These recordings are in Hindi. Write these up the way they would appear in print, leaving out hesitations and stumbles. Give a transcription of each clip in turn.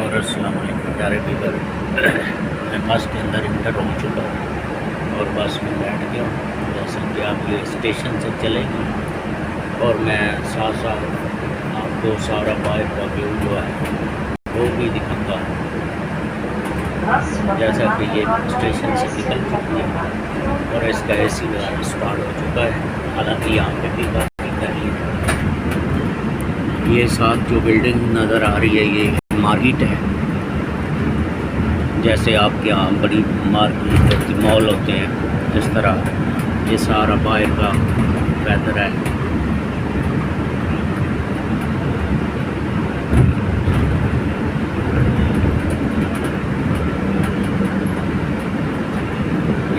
और अस्सलाम वालेकुम प्यारे व्यूअर। मैं बस के अंदर इंटर हो चुका हूँ और बस में बैठ गया हूँ। जैसे कि आप ये स्टेशन से चलेंगे और मैं साथ साथ आपको सारा बाहर का व्यू जो है वो भी दिखाऊंगा। जैसा कि ये स्टेशन से निकल चुकी है और इसका एसी वगैरह स्टार्ट हो चुका है। हालांकि यहाँ पे भी काफ़ी गर्मी है। ये साथ जो बिल्डिंग नज़र आ रही है ये मार्केट है। जैसे आपके यहाँ बड़ी मार्केट होती, मॉल होते हैं, इस तरह ये सारा बाहर का वेदर है।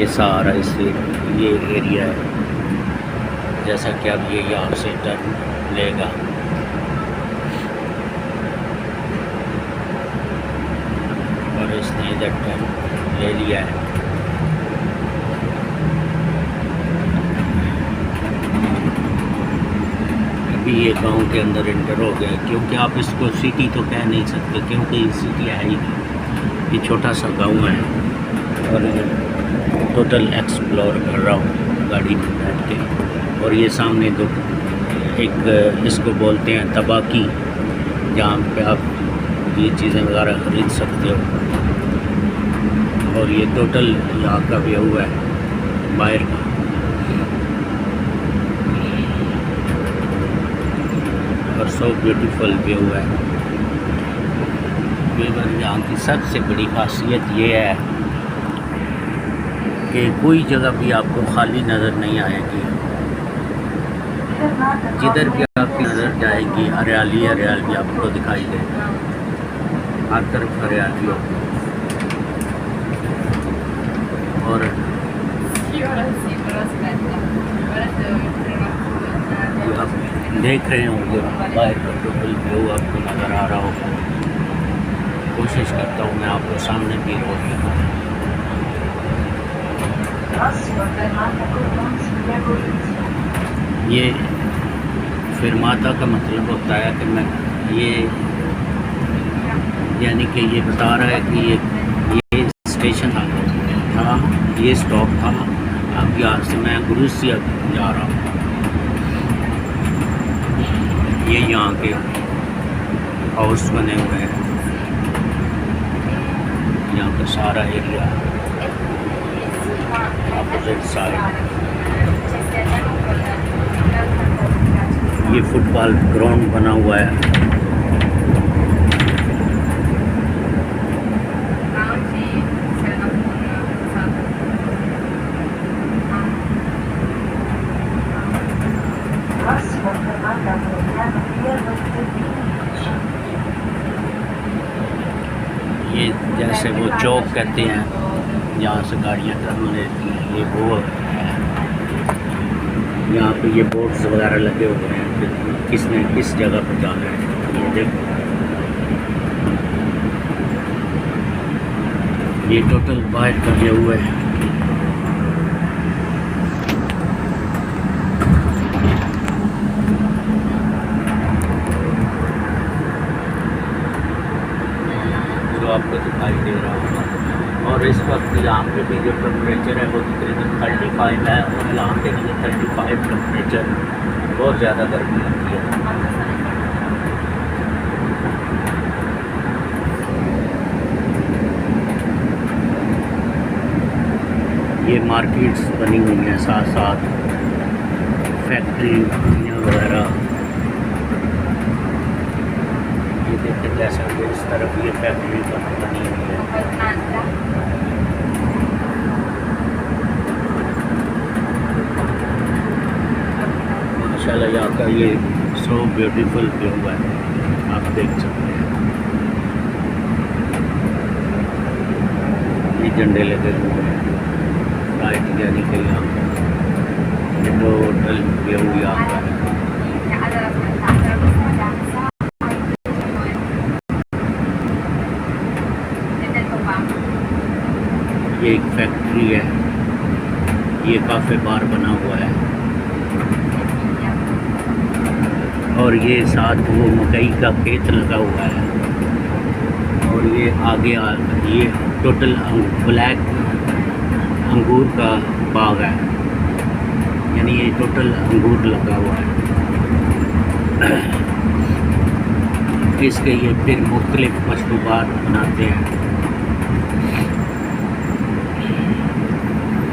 ये सारा इससे ये एरिया है। जैसा कि अब ये यहाँ से टर्न लेगा और इसने इधर टर्न ले लिया है। अभी ये गांव के अंदर इंटर हो गया, क्योंकि आप इसको सिटी तो कह नहीं सकते क्योंकि सिटी है ही नहीं। ये छोटा सा गांव है और टोटल एक्सप्लोर कर रहा हूँ गाड़ी में बैठ के। और ये सामने दो एक इसको बोलते हैं तबाकी, जहाँ पे आप ये चीज़ें वगैरह खरीद सकते हो। और ये टोटल यहाँ का व्यू है बाहर का। और सो ब्यूटीफुल व्यू है। यहाँ की सबसे बड़ी खासियत ये है कि कोई जगह भी आपको खाली नज़र नहीं आएगी। जिधर भी आपकी नज़र जाएगी हरियाली हरियाली आपको दिखाई देगी। हर तरफ हरियाली होगी। और आप देख रहे होंगे बाहर का टोटल व्यू आपको नज़र आ रहा होगा। कोशिश करता हूँ मैं आपको सामने भी रोड दिखाऊं। ये फिरमाता का मतलब होता है कि मैं ये यानी कि ये बता रहा है कि ये स्टेशन था, ये स्टॉप था। अब यहाँ से मैं गुरुसिया जा रहा हूँ। ये यहाँ के हाउस बने हुए हैं, यहाँ का सारा एरिया अपोजिट साइड। ये फुटबॉल ग्राउंड बना हुआ है। ये जैसे वो चौक कहते हैं जहाँ से गाड़ियाँ टर्न लेती हैं, ये वो है। यहाँ पे ये बोर्ड्स वगैरह लगे हुए हैं कि किसने किस जगह पर जाना है। ये देखो, ये टोटल बाहर का व्यू है। आपको दिखाई दे रहा होगा। और इस वक्त यहाँ पे भी जो टेम्परेचर है वो तकरीबन 35 है और यहाँ पे भी 35 टेम्परेचर, बहुत ज़्यादा गर्मी लगती है। ये मार्केट्स बनी हुई हैं, साथ साथ फैक्ट्री वगैरह। जैसा कि इस तरफ ये फैक्ट्री बनी हुई है। माशाल्लाह यहाँ का ये सो ब्यूटीफुल व्यू है, आप देख सकते हैं। ये झंडे लगे हुए हैं राइट, यानी कि यहाँ ये टोटल व्यू यहाँ का है। ये एक फैक्ट्री है, ये काफ़ी बार बना हुआ है। और ये साथ वो मकई का खेत लगा हुआ है। और ये आगे ये टोटल ब्लैक अंगूर का बाग है, यानी ये टोटल अंगूर लगा हुआ है। इसके ये फिर मुख्तलिफ मशरूबात बनाते हैं।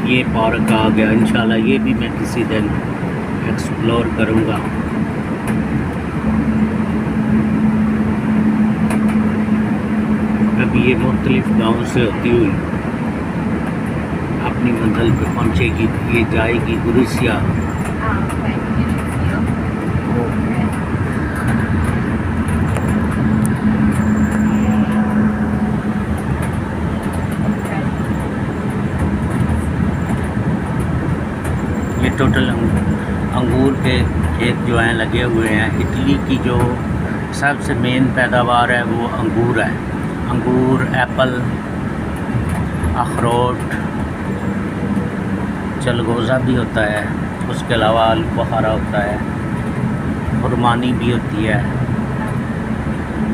ये पार्क आ गया, इंशाल्लाह ये भी मैं किसी दिन एक्सप्लोर करूँगा। अभी ये मुख्तलिफ गाँव से होती हुई अपनी मंजिल पे पहुँचेगी। ये जाएगी गुरुसिया। ये टोटल अंगूर के खेत जो हैं लगे हुए हैं। इटली की जो सबसे मेन पैदावार है वो अंगूर है। अंगूर, एप्पल, अखरोट, चलगोज़ा भी होता है, उसके अलावा आलू बुखारा होता है, खुरमानी भी होती है।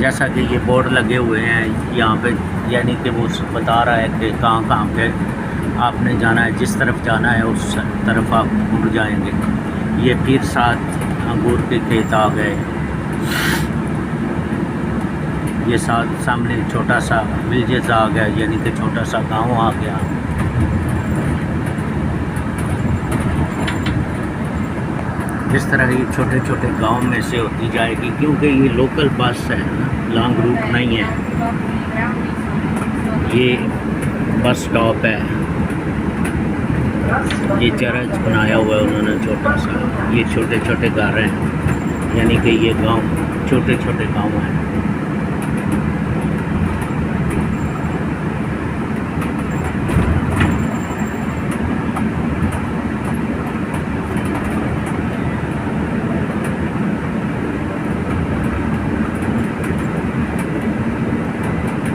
जैसा कि ये बोर्ड लगे हुए हैं यहाँ पे, यानी कि वो बता रहा है कि कहाँ कहाँ पे आपने जाना है, जिस तरफ जाना है उस तरफ आप मुड़ जाएंगे। ये फिर 7 अंगूर के खेत आ गए। ये सामने छोटा सा विलेज आ गया, यानी कि छोटा सा गांव आ गया। इस तरह ये छोटे छोटे गांव में से होती जाएगी, क्योंकि ये लोकल बस है, लॉन्ग रूट नहीं है। ये बस स्टॉप है। ये चर्च बनाया हुआ है उन्होंने छोटा सा। ये छोटे छोटे घर हैं, यानी कि ये गांव छोटे छोटे गांव हैं।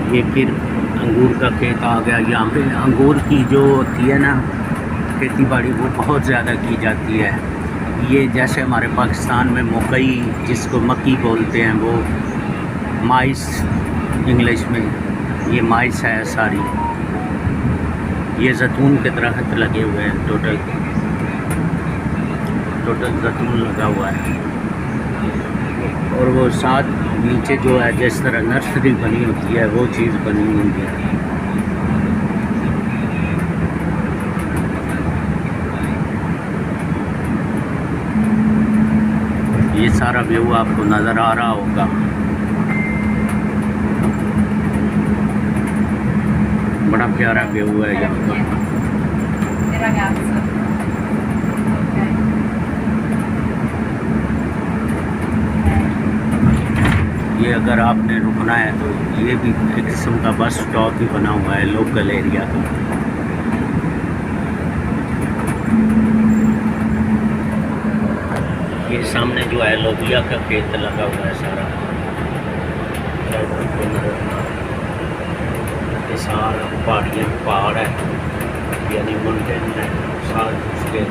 ये फिर अंगूर का खेत आ गया। यहाँ पे अंगूर की जो होती है ना खेती बाड़ी, वो बहुत ज़्यादा की जाती है। ये जैसे हमारे पाकिस्तान में मकई, जिसको मक्की बोलते हैं, वो माइस इंग्लिश में, ये माइस है सारी। ये जैतून के दरख्त लगे हुए हैं, टोटल जैतून लगा हुआ है। और वो साथ नीचे जो है जिस तरह नर्सरी बनी होती है वो चीज़ बनी हुई है। ये सारा व्यू आपको नज़र आ रहा होगा। बड़ा प्यारा व्यू है यहाँ का। ये अगर आपने रुकना है तो ये भी एक किस्म का बस स्टॉप भी बना हुआ है लोकल एरिया का। ये सामने जो है लोबिया का खेत लगा हुआ है सारा। ये सारा पहाड़ है, यानी माउंटेन है, साथ उसके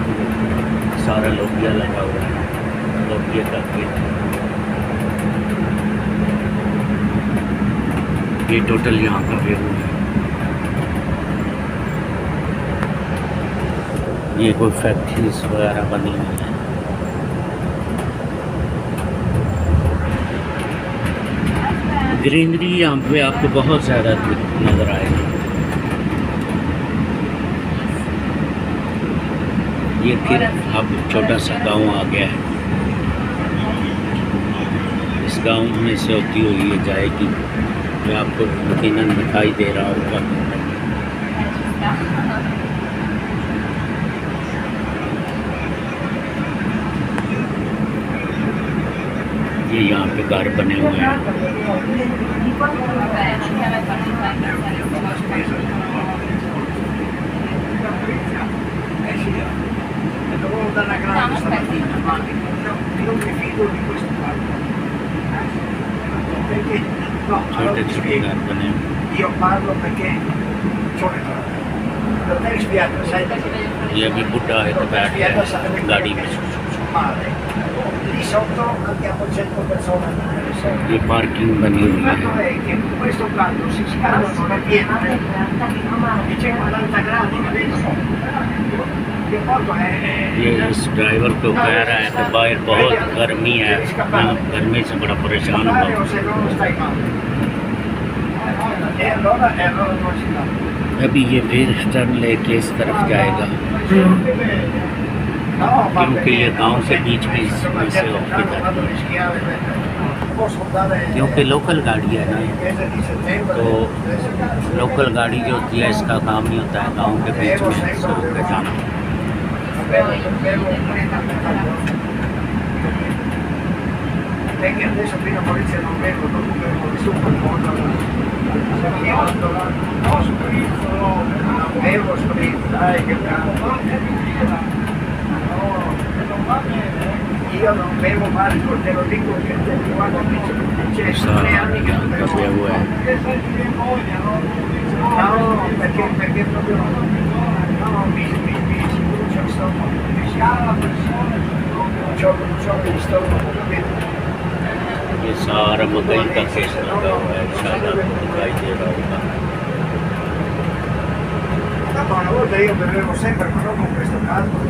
सारा लोबिया लगा हुआ है, लोबिया का खेत। ये टोटल यहाँ का व्यू है। ये कोई फैक्ट्रीज वगैरह बनी हुई है। ग्रीनरी यहाँ पे आपको बहुत ज़्यादा नज़र आएगी। ये फिर अब छोटा सा गांव आ गया है। इस गांव में से होती हुई ये जाएगी, मैं आपको यकीनन दिखाई दे रहा होगा। ये यहाँ पे घर बने हुए हैं। छोटे छोटे घर बने। ये अभी बुढ़ा है तो बैठ गया गाड़ी में। sotto abbiamo 100 persone sotto. ये पार्किंग बनी Il हुई fatto है। è che in questo caso si scala non è piena e c'è 40 gradi, capito? Il fatto è... ये इस ड्राइवर को कह रहा है कि बाहर बहुत गर्मी है, मैं गर्मी से बड़ा परेशान o हूँ। se no stai male. E allora non si fa. अभी ये फिर टर्न लेके इस तरफ जाएगा, No, va क्योंकि ये गांव से बीच में Sto इसमें से mangiando होके tanto, जाता vado है। a rischiare, posso andare क्योंकि लोकल गाड़ी है ना, il mese di settembre. तो लोकल गाड़ी जो होती है इसका काम ही होता है गांव के बीच में से होकर जाना। Perché adesso fino a Maurizio non vedo, dopo bevo nessun qualcosa. Io ho spritz, non bevo spritz, dai che cazzo. Io non bevo Marco, te lo dico che quando c'è 3 anni che non bevo. हुआ है। No, perché proprio no, mi brucia il stomaco, mi scala la pressione, non c'ho il stomaco, capito? ये सारा मकई का खेत लगा हुआ है, शायद आपको दिखाई दे रहा होगा। Ma una volta io bevevo sempre, ma non con questo calcolo,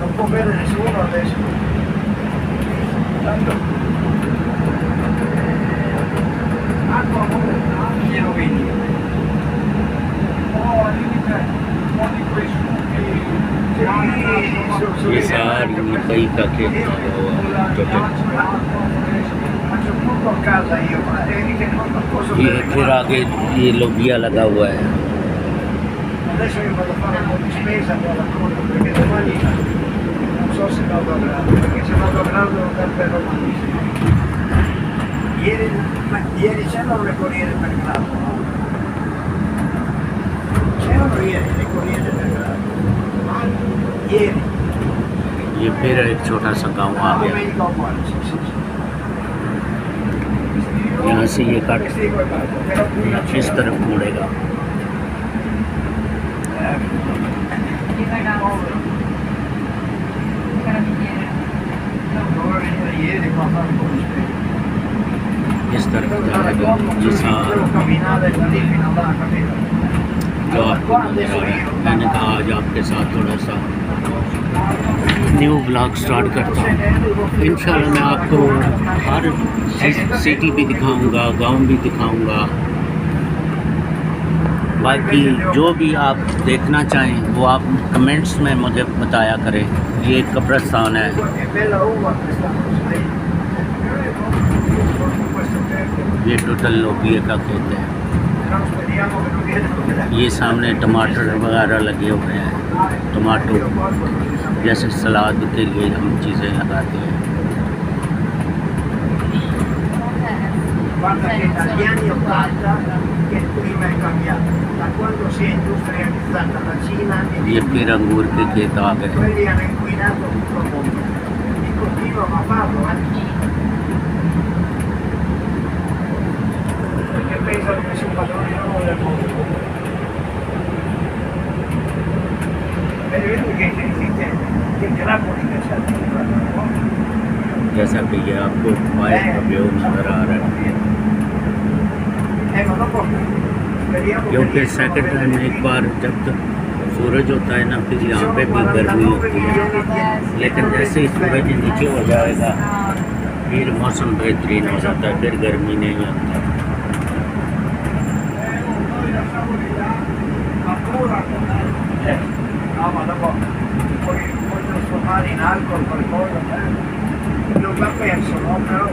non può bere nessuno adesso. Tanto acqua glielo vedi. ये सारी मकई का खेत लगा हुआ है total. Faccio tutto a casa io, ma che non posso ये bere. फिर आगे ये लोबिया लगा हुआ है। Adesso io vado a fare un po' di spesa per la corda, perché domani non so se vado a grado, perché se vado a grado non dà per malissimo. Ieri c'erano le corriere per grado, no? C'erano ieri le corriere per grado. Ieri. ये फिर एक छोटा सा गांव आ गया। Domenica uguale, sì, sì, sì. यहाँ से ये cut Questi qua, però qui non इस c'era. तरफ मुड़ेगा। Doveva venire ieri qua a fare un po' di spesa. इस तरफ Devo जाएगा ये सारा camminare da lì fino là, capito? जो आपको नजर आ रहा है। मैंने कहा आज आपके साथ थोड़ा सा न्यू ब्लॉग स्टार्ट करता हूँ। इंशाल्लाह मैं आपको हर सिटी भी दिखाऊंगा, गांव भी दिखाऊंगा। बाकी जो भी आप देखना चाहें वो आप कमेंट्स में मुझे बताया करें। ये एक कब्रिस्तान है। È bella uva quest'anno, sai? Questo tempo. ये टोटल लोबिया का खेत है। Però speriamo che non viene. ये सामने टमाटर वगैरह लगे हुए हैं। टमाटो जैसे सलाद के लिए हम चीज़ें लगाते हैं। Guarda che dagli anni 80 che il clima è cambiato, da quando si è industrializzata la Cina ये फिर अंगूर के खेत आ गए। quelli hanno inquinato tutto il mondo e continuano a farlo, perché pensano che si padronino del mondo. Vedi che grappoli che c'è dentro. जैसा कि ये आपको फायर का व्यू नज़र आ रहा है। Ma dopo speriamo क्योंकि सेकंड टाइम एक बार जब तक सूरज होता है ना फिर यहाँ पे भी गर्मी होती है, लेकिन जैसे ही सूरज नीचे हो जाएगा फिर मौसम बेहतरीन हो जाता है, फिर गर्मी नहीं होती। No, ma dopo puoi trasformare in alcol qualcosa, non va perso, no? Però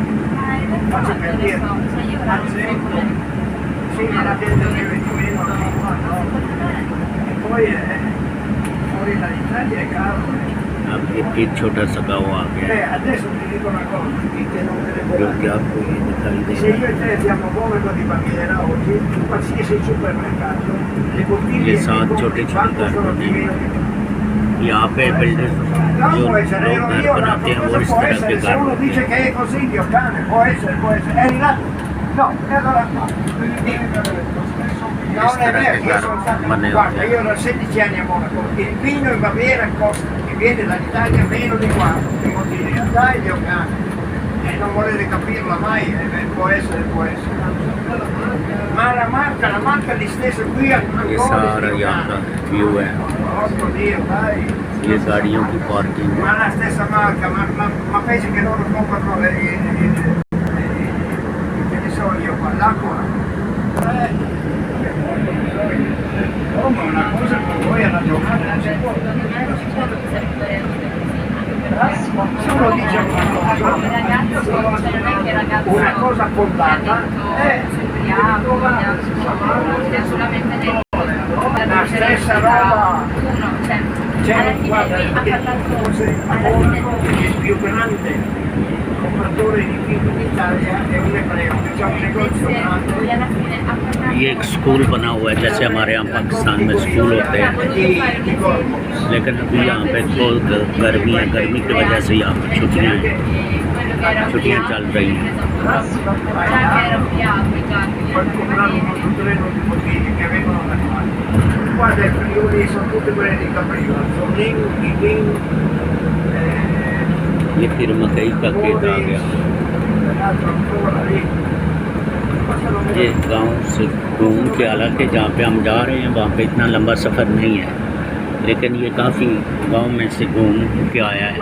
faccio per dire, sì, ma la gente deve meno, no? E poi fuori dall'Italia è caro. अब एक छोटा सा गाँव आ गया है Adesso ti dico una cosa, che non te ne जो puoi कि आपको ये दिखाई Se देगा। io e te siamo vomito di bambina oggi, in qualsiasi supermercato, le bottiglie ये che सात compri छोटे छोटे quanto घर sono बने di हैं। meno? यहाँ पे बिल्डर No, जो può essere, लोग घर io बनाते हैं वो cosa इस può तरह के essere, se घर uno होते dice हैं। che è così, Dio cane, può essere, eri là? No, e allora no. Non è तरह vero, के io घर sono stato, बने guarda, होते हैं। io ero 16 anni a Monaco, il vino in Baviera costa, viene dall'Italia meno di 4, primo dire, Italia o Ghana. E non volete capirla mai, può essere. Ma la marca di stesso qui ये सारा यहाँ का व्यू है, Porco Dio, dai. ये गाड़ियों की पार्किंग है। Ma la stessa marca, ma pensi che loro comprano che ne so io qua, l'acqua? Oh, ma una cosa per voi alla giornata non si può. Solo dice una cosa fondata la stessa roba. C'è guarda, forse il più grande compratore di film d'Italia è un ebreo, c'è un negozio grande ये एक स्कूल बना हुआ है, जैसे हमारे यहाँ पाकिस्तान में स्कूल होते हैं, di Corpus. लेकिन अभी यहाँ पे बहुत गर्मी है, गर्मी की वजह से यहाँ पर छुट्टियाँ चल रही हैं। Poi comprarono tutte le nuove bottiglie che avevano da fare. Guarda, i friuli sono tutte quelle di Caprino, Zonin, Ghidin, ये फिर मकई का खेत आ गया। l'altro ancora lì. ये गांव से घूम के, हालांकि जहाँ पे हम जा रहे हैं वहाँ पे इतना लंबा सफ़र नहीं है, लेकिन ये काफ़ी गांव में से घूम के आया है,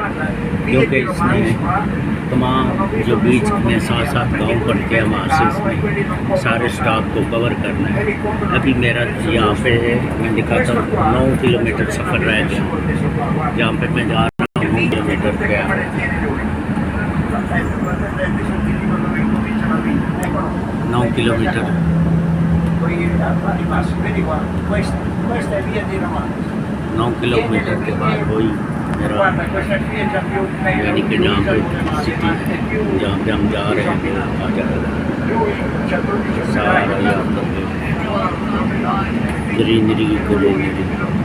क्योंकि इसमें तमाम जो बीच में 7-7 गांव पड़ते हैं वहाँ से इसमें सारे स्टॉप को कवर करना है। अभी मेरा यहाँ पे मैं दिखाता हूँ 9 किलोमीटर सफ़र रह गया, जहाँ पे मैं जा रहा हूँ किलोमीटर गया 9 kilometre. Vedi qua, questa è via di Ramallo. 9 kilometre के बाद वही मेरा Guarda, questa qui è già più यानी कि जहाँ पे सिटी जहाँ पे हम जा रहे हैं आ जाएगा सारा यहाँ पर ग्रीनरी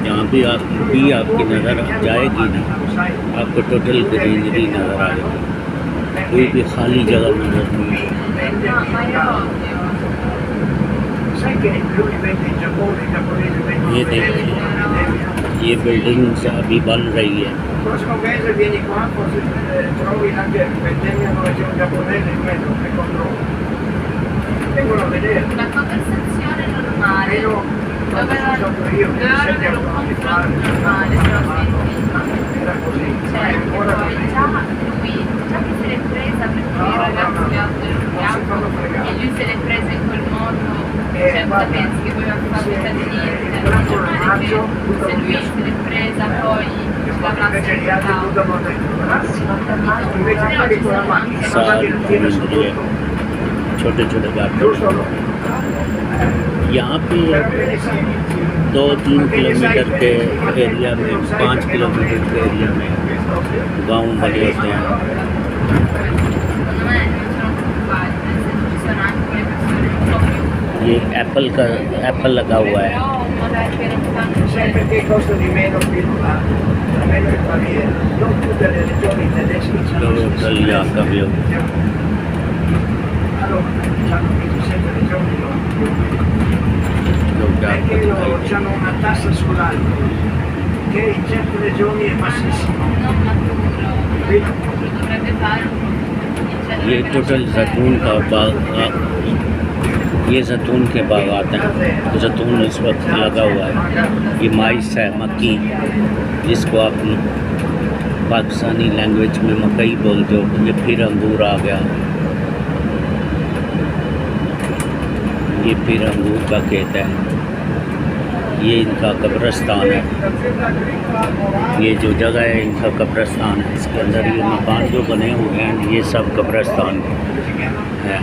यहाँ भी आपकी नज़र जाएगी ना, आपको टोटल ग्रीनरी नज़र आएगी, कोई भी खाली जगह नज़र नहीं है। ये देखिए, ये बिल्डिंग्स अभी बन रही है। Prossimo mese vieni qua, forse trovi anche vendemmiano la giapponese in mezzo che controllo. Vengono a vedere. Una conversazione normale, Meno dove io, loro che avevano un confronto normale, però era così. cioè, È ancora poi così. già che se l'è presa perché il ragazzo gli ha dato il fianco e lui se l'è presa in quel modo, cioè cosa pensi che voleva fare vita di niente? È normale che se lui se l'è presa poi l'avrà Invece gli altri aspettato. buttano dentro. Invece quelli con la macchina Sa- tiene su tutto. छोटे छोटे गार्डन Giusto? यहाँ पे 2-3 किलोमीटर के एरिया में, 5 किलोमीटर के एरिया में गांव बने होते हैं। Secondo me non sono preoccupati, nel senso ci sono anche quelle persone un po' più ये एप्पल लगा हुआ है। però magari che non fanno Sai perché costa di meno fino a meno il Baviera? Non tutte le regioni tedesche hanno total यहाँ का view Allora, hanno 27 regioni loro. जो कि आपको Perché loro दिखाई hanno una tassa sull'alcol che in certe regioni è bassissima. non maturo, Capito? lo dovrebbe fare un po' ये टोटल जैतून का बाग, ये जैतून के बागात हैं। जैतून इस वक्त लगा हुआ है। ये माइस है, मक्की, जिसको आप पाकिस्तानी लैंग्वेज में मकई बोलते हो। ये फिर अंगूर आ गया, ये फिर अंगूर का खेत है। ये इनका कब्रिस्तान है, ये जो जगह है इनका कब्रिस्तान है। इसके अंदर ये मकान जो बने हुए हैं ये सब कब्रिस्तान है।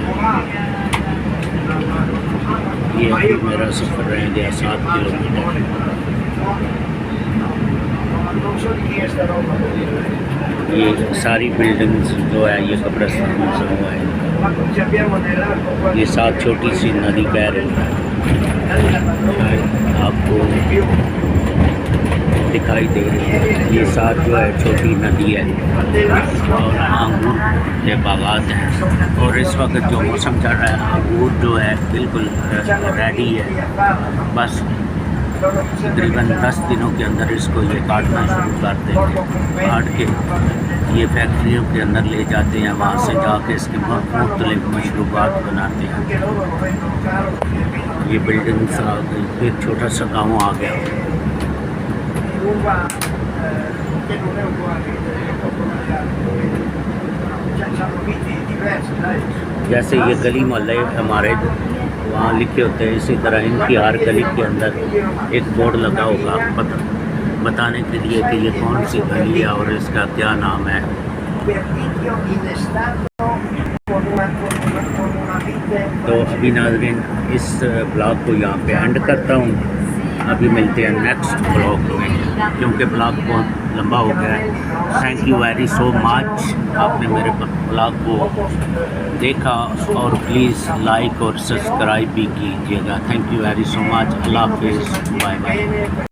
ये अभी मेरा सफ़र रह गया 7 kilometre. Non so di chi è sta roba. ये सारी बिल्डिंग्स जो है ये कब्रिस्तान से हुआ है। Ma ci abbiamo nell'arco qua. ये 7 छोटी सी नदी बह रही है, शायद आपको दिखाई दे रही है। ये 7 जो है छोटी नदी है और अंगूर के बागात हैं। और इस वक्त जो मौसम चल रहा है, अंगूर जो है बिल्कुल रेडी है, बस तकरीबन 10 दिनों के अंदर इसको ये काटना शुरू कर देंगे। काट के ये फैक्ट्रियों के अंदर ले जाते हैं, वहाँ से जाके इसके मुख्तलिफ मशरूबात बनाते हैं। ये बिल्डिंग्स आ गई, फिर छोटा सा गाँव आ गया। जैसे ये गली मोहल्ले हमारे वहाँ लिखे होते हैं, इसी तरह इनकी हर गली के अंदर एक बोर्ड लगा होगा बताने के लिए कि ये कौन सी गली है और इसका क्या नाम है। तो अभी नाज़रीन इस ब्लॉग को यहाँ पे एंड करता हूँ। अभी मिलते हैं नेक्स्ट ब्लॉग में, क्योंकि ब्लॉग बहुत लंबा हो गया है। Thank you very so much, आपने मेरे ब्लॉग को देखा और प्लीज़ लाइक और सब्सक्राइब भी कीजिएगा। Thank you very so much. अल्लाह हाफिज़, बाय बाय।